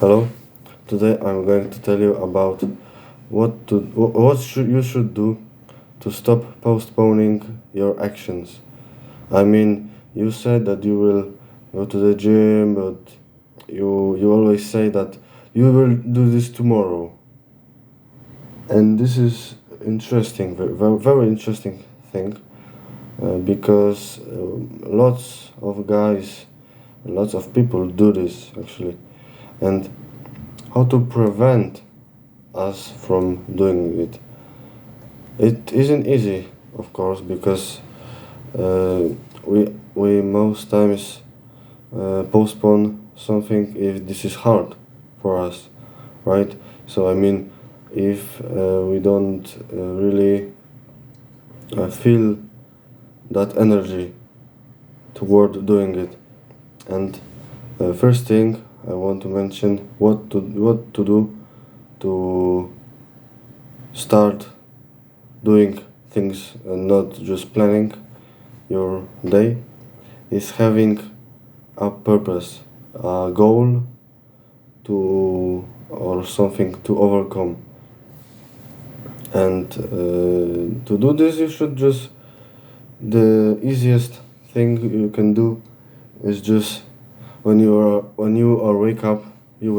Hello. Today I'm going to tell you about what you should do to stop postponing your actions. I mean, you said that you will go to the gym, but you always say that you will do this tomorrow. And this is interesting, very interesting thing, because lots of guys, lots of people do this actually. And how to prevent us from doing it. It isn't easy, of course, because uh, we most times postpone something if this is hard for us, right? So I mean, if we don't really feel that energy toward doing it, and first thing I want to mention what to do to start doing things and not just planning your day is having a purpose, a goal to or something to overcome. And to do this, you should just the easiest thing you can do is just when you wake up, you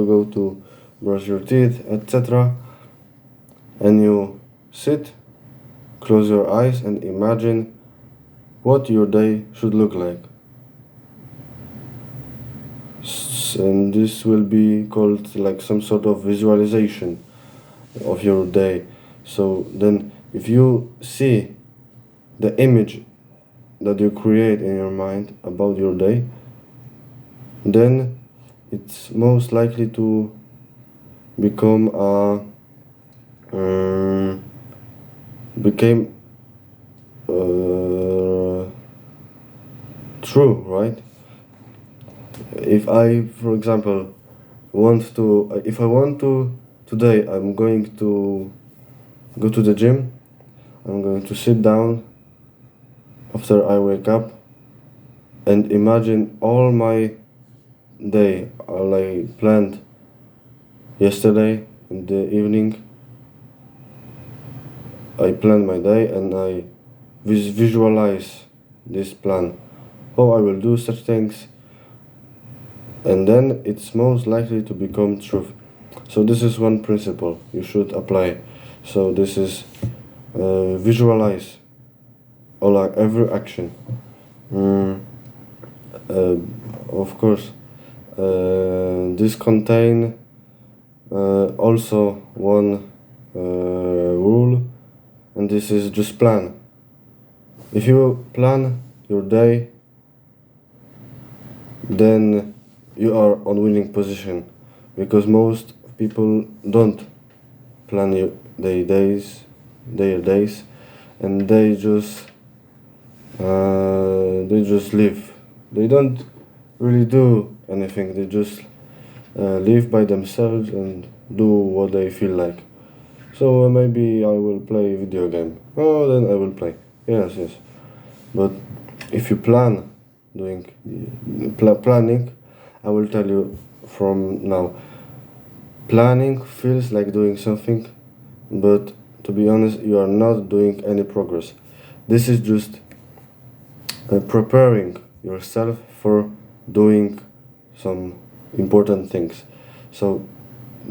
go to brush your teeth, etc., and you sit, close your eyes, and imagine what your day should look like. And this will be called like some sort of visualization of your day. So then, if you see the image that you create in your mind about your day, then it's most likely to become a became true, right? If I, for example, if I want to today, I'm going to go to the gym. I'm going to sit down after I wake up and imagine all my day, all I planned yesterday in the evening. I plan my day and I visualize this plan, how I will do such things, and then it's most likely to become truth. So this is one principle you should apply. So this is visualize every action. Mm, uh, of course, this contain also one rule, and this is just plan. If you plan your day, then you are on winning position, because most people don't plan their days, and they just live. They don't really do anything. They just live by themselves and do what they feel like. So maybe I will play video game. Oh, then I will play. Yes, yes. But if you plan doing planning, I will tell you from now. Planning feels like doing something, but to be honest, you are not doing any progress. This is just preparing yourself for doing some important things. So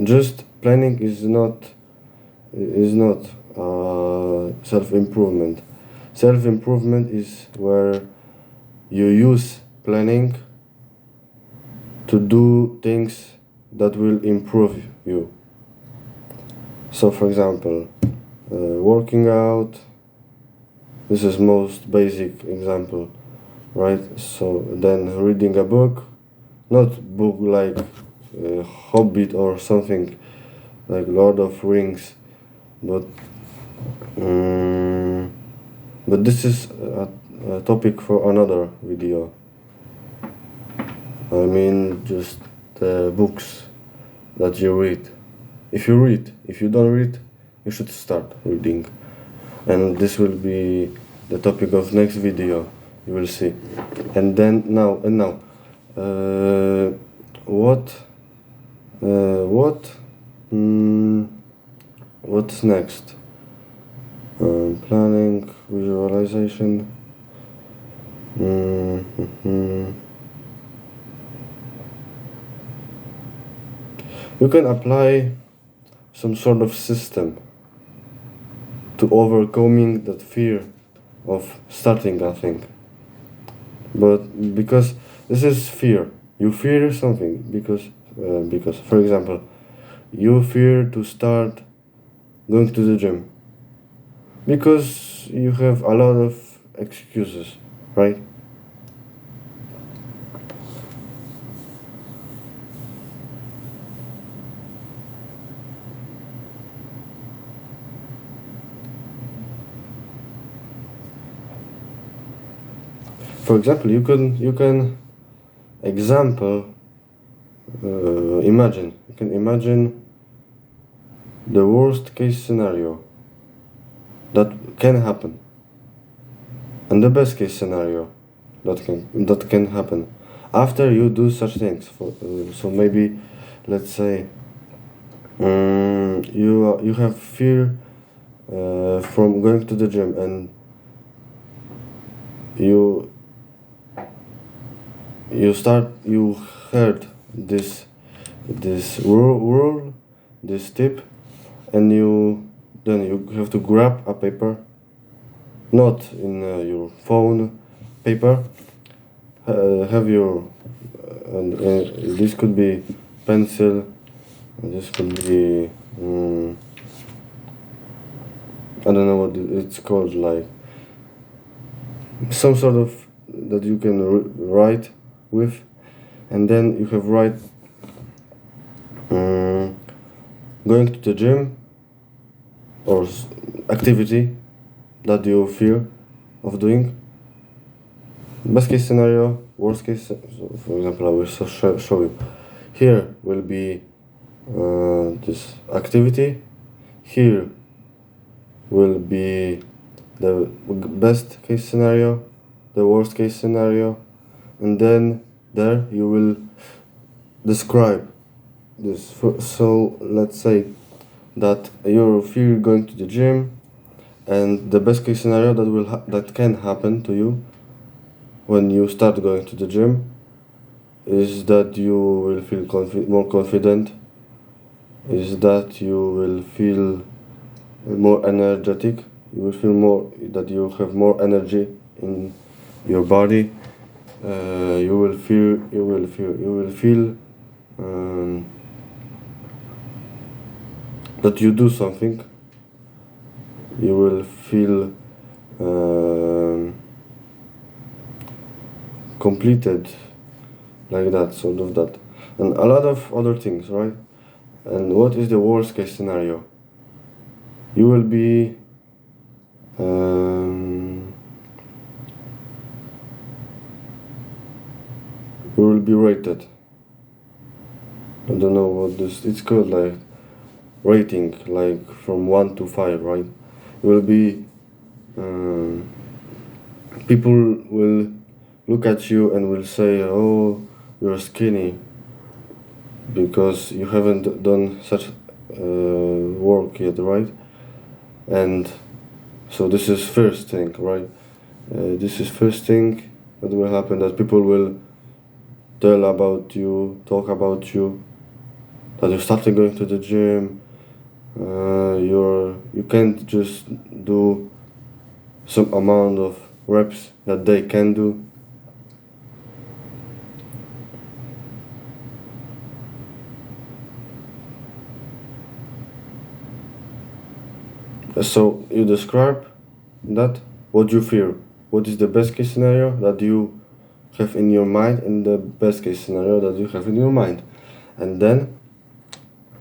just planning is not self improvement. Self improvement is where you use planning to do things that will improve you. So, for example, working out. This is most basic example, right? So then reading a book, not book like Hobbit or something like Lord of Rings, but um, but this is a topic for another video. I mean, just the books that you read. If you don't read, you should start reading. And this will be the topic of next video. You will see. And then now, what what's next? Planning, visualization. Mhm. You can apply some sort of system to overcoming that fear of starting a thing. But because this is fear, you fear something because for example, you fear to start going to the gym because you have a lot of excuses, right? For example, you can example imagine you can imagine the worst case scenario that can happen and the best case scenario that can happen after you do such things. So maybe let's say you have fear from going to the gym and you you heard this rule, this tip, and you have to grab a paper, not in your phone paper. Have your and this could be pencil, this could be I don't know what it's called, like some sort of that you can write with, and then you have write going to the gym or activity that you fear of doing. Best case scenario, worst case. So for example, I will show you. Here will be this activity. Here will be the best case scenario, the worst case scenario, and then there you will describe this. So let's say that you fear going to the gym, and the best case scenario that can happen to you when you start going to the gym is that you will feel more confident, is that you will feel more energetic, you will feel more that you have more energy in your body. You will feel that you do something. You will feel completed, like that, sort of that, and a lot of other things, right? And what is the worst case scenario? You will be rated. I don't know what this it's called, like rating, like from 1 to 5, right? You will be people will look at you and will say, oh, you're skinny because you haven't done such work yet, right? And so this is first thing, right? This is first thing that will happen, that people will tell about you, talk about you, that you started going to the gym. You can't just do some amount of reps that they can do. So you describe that, what you fear, what is the best case scenario that you have in your mind, and the best case scenario that you have in your mind, and then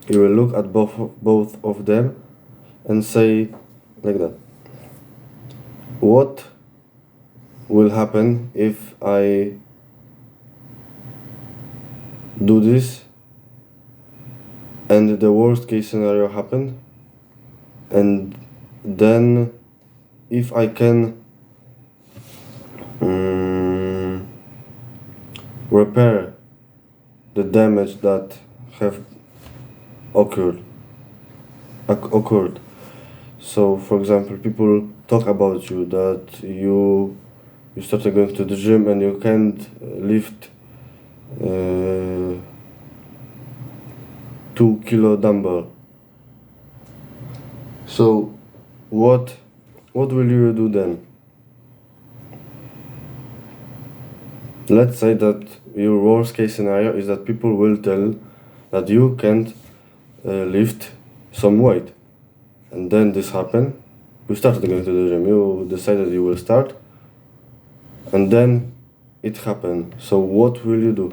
you will look at both of them and say like that, what will happen if I do this and the worst case scenario happen, and then if I can repair the damage that have occurred. Occurred. So, for example, people talk about you that you started going to the gym and you can't lift 2 kilo dumbbell. So, what will you do then? Let's say that your worst case scenario is that people will tell that you can't lift some weight, and then this happened. You started going to the gym. You decided you will start, and then it happened. So what will you do?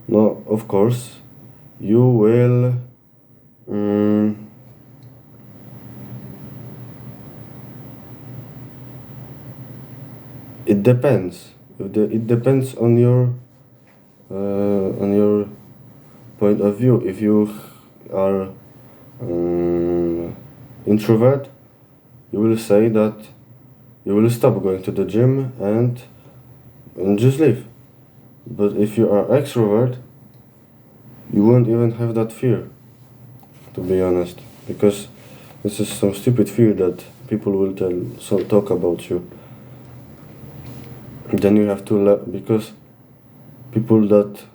No, of course, you will. It depends. It depends on your point of view. If you are introvert, you will say that you will stop going to the gym and just leave. But if you are extrovert, you won't even have that fear, to be honest, because this is some stupid fear that people will talk about you. Then you have to because people that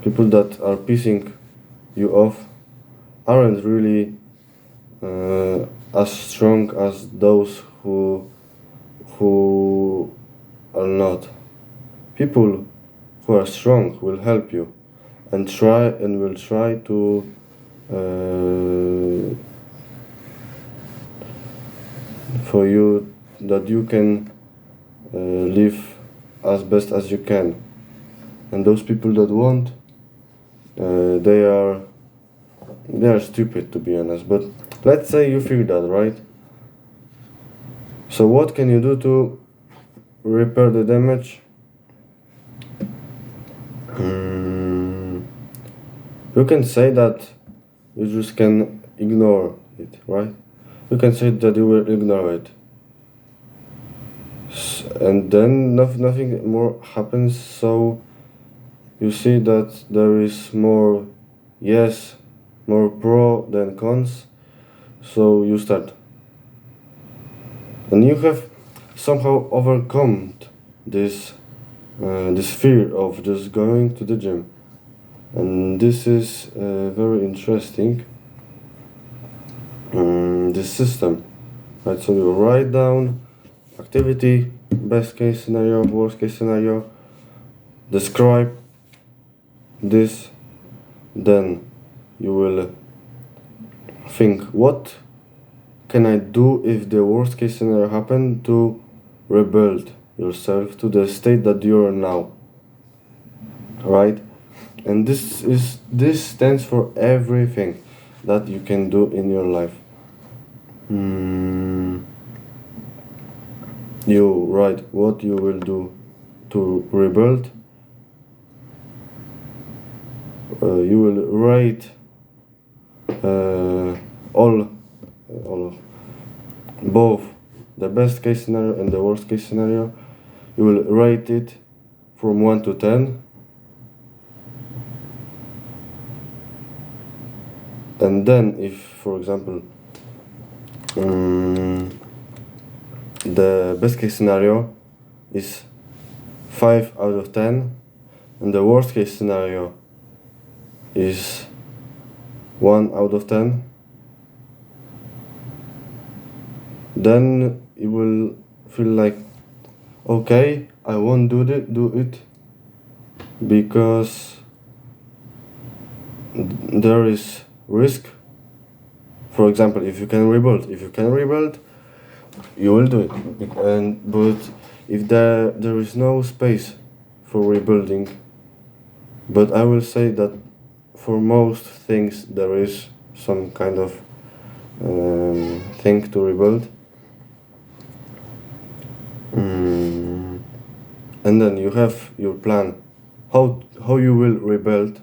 are pissing you off aren't really as strong as those who are not. People who are strong will help you and will try to for you that you can live as best as you can. And those people that won't, they are stupid, to be honest. But let's say you feel that, right? So what can you do to repair the damage? You can say that you just can ignore it, right? You can say that you will ignore it. And then nothing more happens, so you see that there is more pro than cons, so you start. And you have somehow overcome this fear of just going to the gym. And this is very interesting, this system. Right, so you write down activity, best case scenario, worst case scenario, describe this, then you will think, what can I do if the worst case scenario happen to rebuild yourself to the state that you are now, right? And this stands for everything that you can do in your life. You write what you will do to rebuild. You will write all of both the best case scenario and the worst case scenario. You will rate it from 1 to 10. And then if, for example, the best case scenario is 5 out of 10 and the worst case scenario is 1 out of 10, then you will feel like, okay, I won't do it because there is risk. For example, if you can rebuild, you will do it. But if there is no space for rebuilding, but I will say that for most things there is some kind of thing to rebuild. And then you have your plan how you will rebuild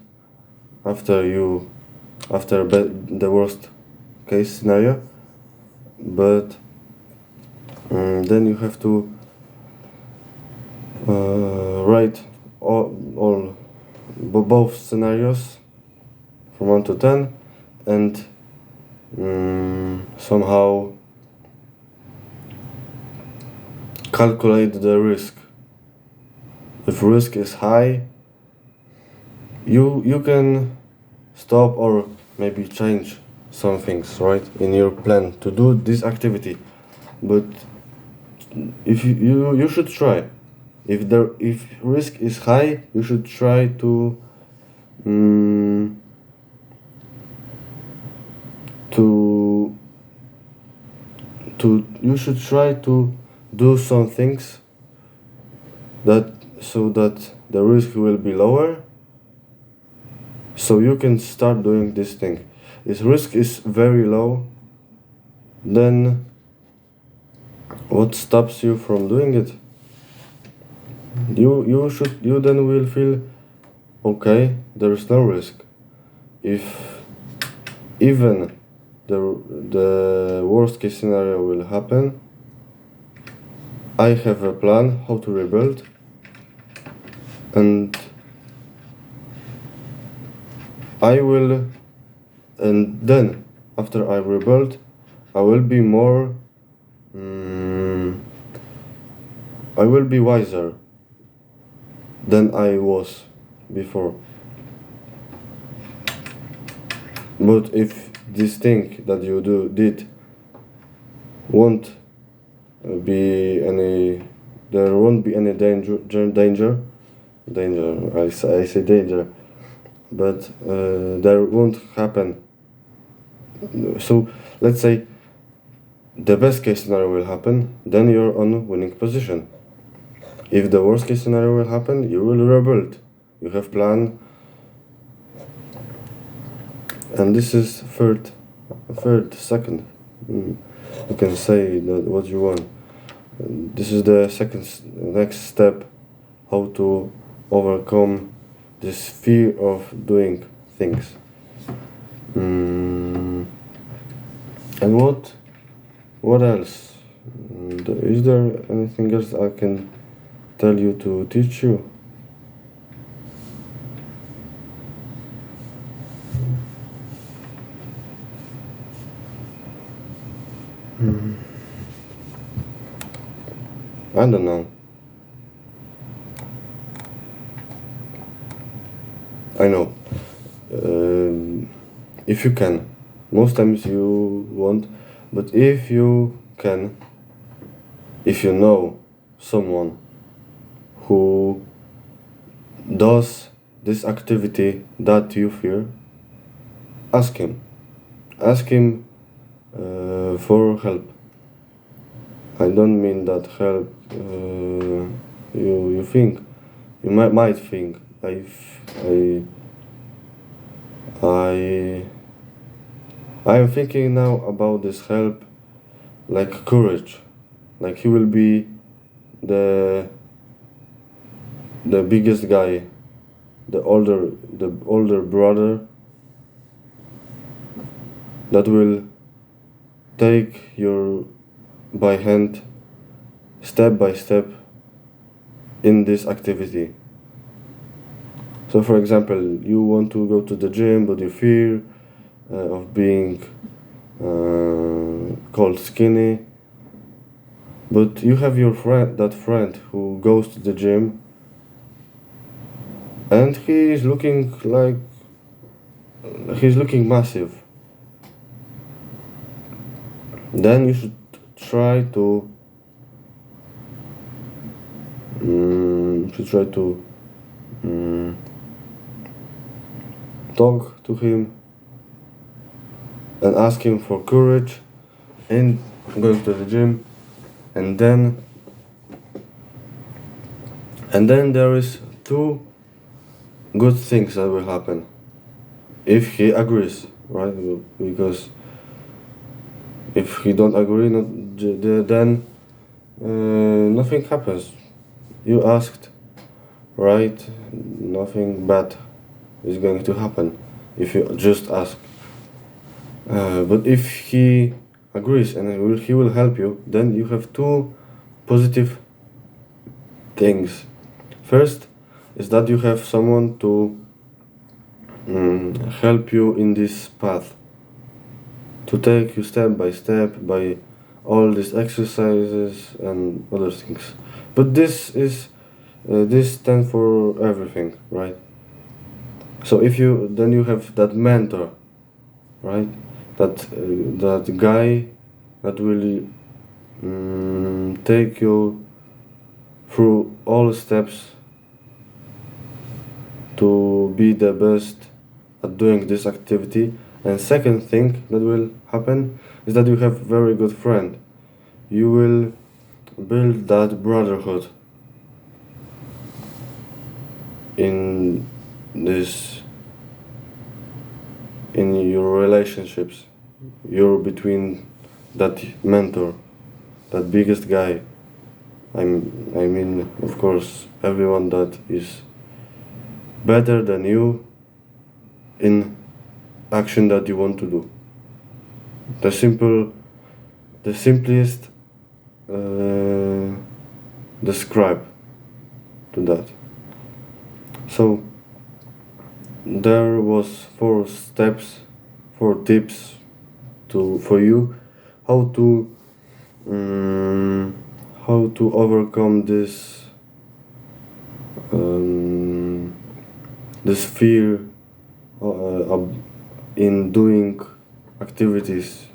after the worst case scenario, but then you have to write all both scenarios from 1 to 10 and somehow calculate the risk. If risk is high, you can stop or maybe change some things, right, in your plan to do this activity. But if you should try. If risk is high, you should try to you should try to do some things so that the risk will be lower, so you can start doing this thing. If risk is very low, then what stops you from doing it? You then will feel okay, there is no risk. If even the worst case scenario will happen, I have a plan how to rebuild, and then after I rebuild, I will be more I will be wiser than I was before. But if this thing that you did won't be any, there won't be any danger. I say danger, but there won't happen. So let's say the best case scenario will happen, then you're on winning position. If the worst case scenario will happen, you will rebuild. You have plan, and this is second. You can say that what you want. This is the next step, how to overcome this fear of doing things. And what else? Is there anything else I can tell you to teach you? I don't know. I know. If you can. Most times you won't, but if you can, if you know someone who does this activity that you fear, ask him. Ask him for help. I don't mean that help you think. You might think. I am thinking now about this help like courage. Like he will be the biggest guy, the older brother that will take you by hand step by step in this activity. So for example, you want to go to the gym, but you fear of being called skinny, but you have your friend who goes to the gym, and he's looking massive. Then you should try to talk to him and ask him for courage in going to the gym, and then there is two good things that will happen if he agrees, right? Because if he don't agree, then nothing happens. You asked, right? Nothing bad is going to happen if you just ask. But if he agrees and he will help you, then you have two positive things. First is that you have someone to help you in this path, to take you step by step by all these exercises and other things. But this stands for everything, right? So if you then you have that mentor, right? That guy that will take you through all steps to be the best at doing this activity. And second thing that will happen is that you have very good friend. You will build that brotherhood in this in your relationships. You're between that mentor, that biggest guy. I mean, of course, everyone that is better than you in action that you want to do. The simplest describe to that. So there was 4 steps, 4 tips for you how to overcome this this fear in doing activities.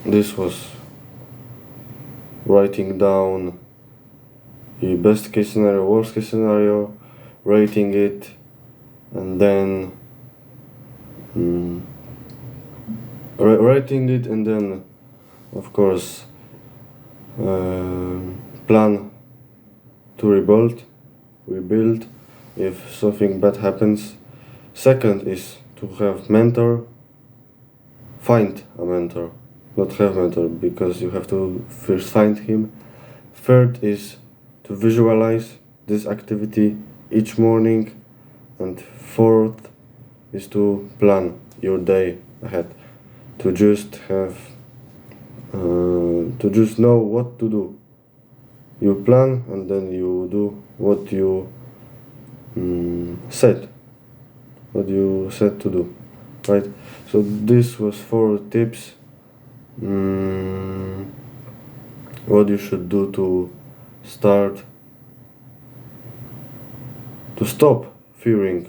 This was writing down the best case scenario, worst case scenario, rating it, and then writing it, and then of course plan to rebuild if something bad happens. Second is to have mentor. Find a mentor, not have mentor, because you have to first find him. Third is to visualize this activity each morning, and fourth is to plan your day ahead, to just have to just know what to do. You plan and then you do what you said to do, right? So this was 4 tips what you should do to start to stop fearing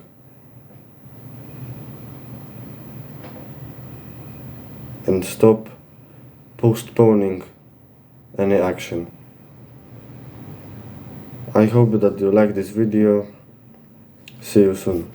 and stop postponing any action. I hope that you like this video. See you soon.